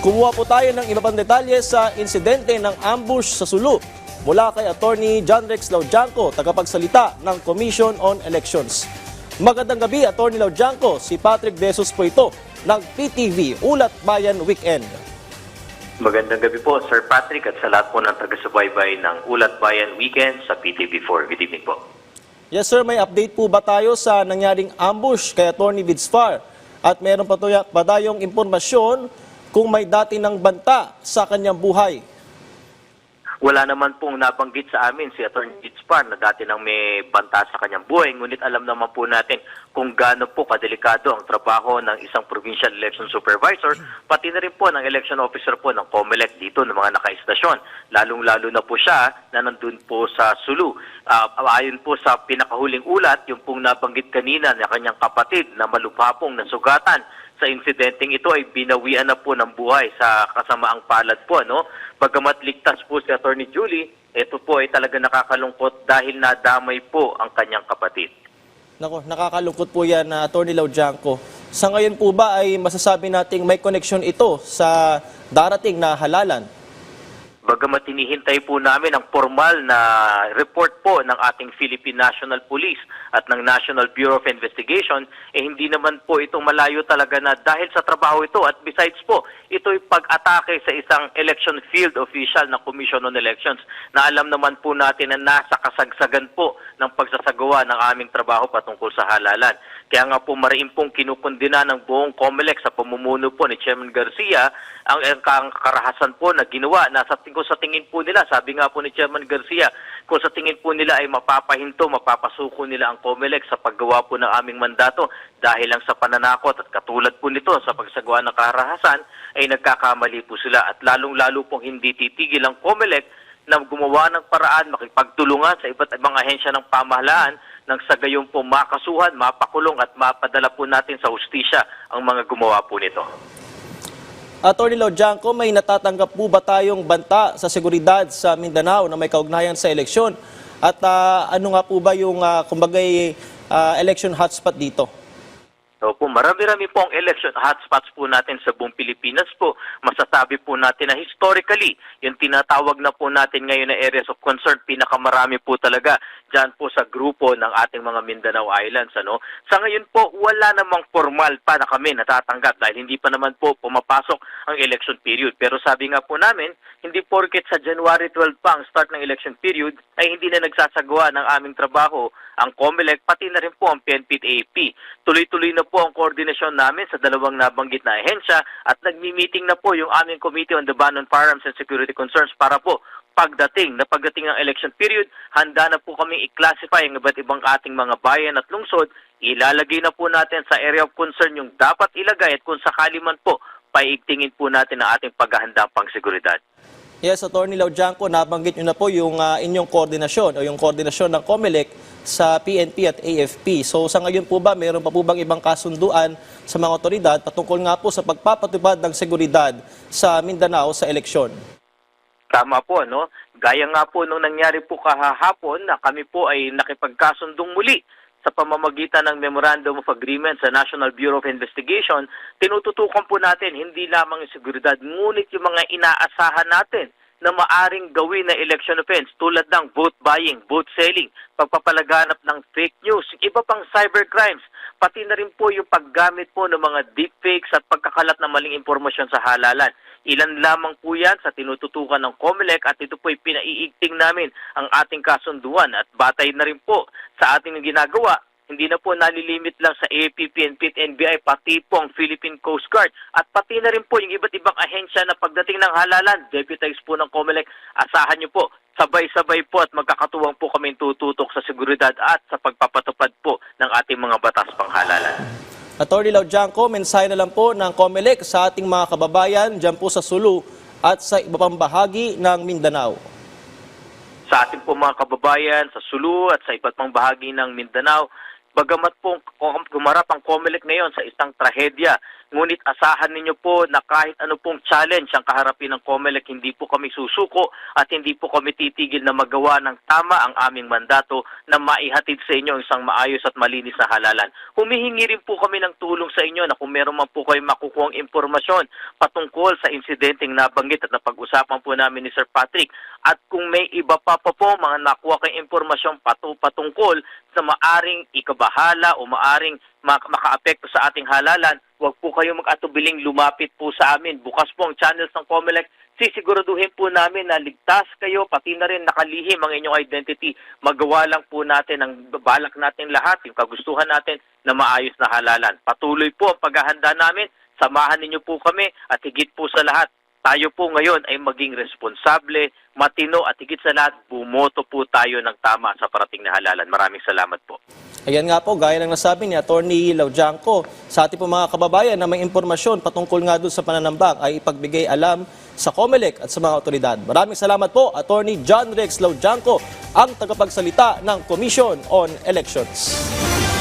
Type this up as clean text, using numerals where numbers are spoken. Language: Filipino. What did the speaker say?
Kumuha po tayo ng iba pang detalye sa insidente ng ambush sa Sulu mula kay Attorney John Rex Laujanco, tagapagsalita ng Commission on Elections. Magandang gabi, Attorney Laujanco. Si Patrick De Jesus po ito ng PTV, Ulat Bayan Weekend. Magandang gabi po, Sir Patrick, at sa lahat po ng taga-subaybay ng Ulat Bayan Weekend sa PTV4. Good evening po. Yes sir, may update po ba tayo sa nangyaring ambush kay Attorney Vidsfar? At meron pa tayong impormasyon kung may dati ng banta sa kanyang buhay? Wala naman pong nabanggit sa amin si Atty. Vidsfar na dati nang may banta sa kanyang buhay. Ngunit alam naman po natin kung gaano po kadelikado ang trabaho ng isang provincial election supervisor, pati na rin po ng election officer po ng COMELEC dito ng mga nakaistasyon. Lalong-lalo na po siya na nandun po sa Sulu. Ayon po sa pinakahuling ulat, yung pong nabanggit kanina na kanyang kapatid na malubha pong nasugatan sa insidenteng ito ay binawian na po ng buhay sa kasamaang palad po, no? Bagamat ligtas po si Attorney Julie, ito po ay talaga nakakalungkot dahil nadamay po ang kanyang kapatid. Nako, nakakalungkot po yan na Attorney Laujanco. Sa ngayon po ba ay masasabi nating may connection ito sa darating na halalan? Bagamat hinihintay po namin ang formal na report po ng ating Philippine National Police at ng National Bureau of Investigation, hindi naman po ito malayo talaga na dahil sa trabaho ito at besides po, ito'y pag-atake sa isang election field official ng Commission on Elections na alam naman po natin na nasa kasagsagan po ng pagsasagawa ng aming trabaho patungkol sa halalan. Kaya nga po mariin pong kinukundina ng buong COMELEC sa pamumuno po ni Chairman Garcia ang karahasan po na ginawa na kung sa tingin po nila, sabi nga po ni Chairman Garcia, kung sa tingin po nila ay mapapahinto, mapapasuko nila ang COMELEC sa paggawa po ng aming mandato dahil lang sa pananakot at katulad po nito sa pagsagawa ng karahasan ay nagkakamali po sila at lalong-lalo pong hindi titigil ang COMELEC na gumawa ng paraan, makipagtulungan sa iba't ibang ahensya ng pamahalaan nang sa gayon po makasuhan, mapakulong at mapadala po natin sa hustisya ang mga gumawa po nito. Attorney Laujanco, may natatanggap po ba tayong banta sa seguridad sa Mindanao na may kaugnayan sa eleksyon? At ano nga po ba yung kumbagay election hotspot dito? Opo, marami-rami po ang election hotspots po natin sa buong Pilipinas po. Masasabi po natin na historically, yung tinatawag na po natin ngayon na areas of concern, pinakamarami po talaga dyan po sa grupo ng ating mga Mindanao Islands. Ano? Sa ngayon po, wala namang formal pa na kami natatanggap dahil hindi pa naman po pumapasok ang election period. Pero sabi nga po namin, hindi porket sa January 12 pa ang start ng election period ay hindi na nagsasagawa ng aming trabaho ang COMELEC, pati na rin po ang PNP at AFP. Tuloy-tuloy na po ang koordinasyon namin sa dalawang nabanggit na ahensya at nagmi-meeting na po yung aming Committee on the Ban on Firearms and Security Concerns para po pagdating ng election period, handa na po kami i-classify ang iba't ibang ating mga bayan at lungsod. Ilalagay na po natin sa area of concern yung dapat ilagay at kung sakali man po, paigtingin po natin ang ating paghahanda pang seguridad. Yes, Attorney Laujanco, nabanggit nyo na po yung inyong koordinasyon o yung koordinasyon ng COMELEC sa PNP at AFP. So sa ngayon po ba, mayroon pa po bang ibang kasunduan sa mga otoridad patungkol nga po sa pagpapatupad ng seguridad sa Mindanao sa eleksyon? Tama po, no? Gaya nga po nung nangyari po kahapon na kami po ay nakipagkasundong muli sa pamamagitan ng Memorandum of Agreement sa National Bureau of Investigation, tinututukan po natin hindi lamang yung seguridad, ngunit yung mga inaasahan natin na maaring gawin na election offense tulad ng vote buying, vote selling, pagpapalaganap ng fake news, iba pang cybercrimes, pati na rin po yung paggamit po ng mga deepfakes at pagkakalat ng maling impormasyon sa halalan. Ilan lamang po yan sa tinututukan ng COMELEC at ito po ay pinaiigting namin ang ating kasunduan at batay na rin po sa ating ginagawa. Hindi na po nalilimit lang sa AFP, PNP at NBI, pati po ang Philippine Coast Guard at pati na rin po yung iba't ibang ahensya na pagdating ng halalan, deputize po ng COMELEC, asahan nyo po, sabay-sabay po at magkakatuwang po kami tututok sa seguridad at sa pagpapatupad po ng ating mga batas panghalalan. Attorney Laujanco, mensahe na lang po ng COMELEC sa ating mga kababayan dyan po sa Sulu at sa iba pang bahagi ng Mindanao. Sa ating po mga kababayan sa Sulu at sa iba't pang bahagi ng Mindanao, bagamat po gumarap ang COMELEC ngayon sa isang trahedya Ngunit asahan ninyo po na kahit ano pong challenge ang kaharapin ng COMELEC, hindi po kami susuko at hindi po kami titigil na magawa ng tama ang aming mandato na maihatid sa inyo isang maayos at malinis na halalan. Humihingi rin po kami ng tulong sa inyo na kung meron man po kayong makukuhang impormasyon patungkol sa insidenteng nabanggit at napag-usapan po namin ni Sir Patrick. At kung may iba pa po mga nakuha kayong impormasyon patungkol sa maaring ikabahala o maaring makaapekto sa ating halalan, huwag po kayong mag-atubiling lumapit po sa amin. Bukas po ang channels ng COMELEC. Sisiguraduhin po namin na ligtas kayo, pati na rin nakalihim ang inyong identity. Magawa lang po natin ang balak natin lahat, yung kagustuhan natin na maayos na halalan. Patuloy po ang paghahanda namin. Samahan ninyo po kami at higit po sa lahat, tayo po ngayon ay maging responsable, matino at higit sa lahat, bumoto po tayo ng tama sa parating na halalan. Maraming salamat po. Ayan nga po, gaya ng nasabi ni Atty. Laujanco, sa ating po mga kababayan na may impormasyon patungkol nga doon sa pananambak ay ipagbigay alam sa COMELEC at sa mga otoridad. Maraming salamat po, Atty. John Rex Laujanco, ang tagapagsalita ng Commission on Elections.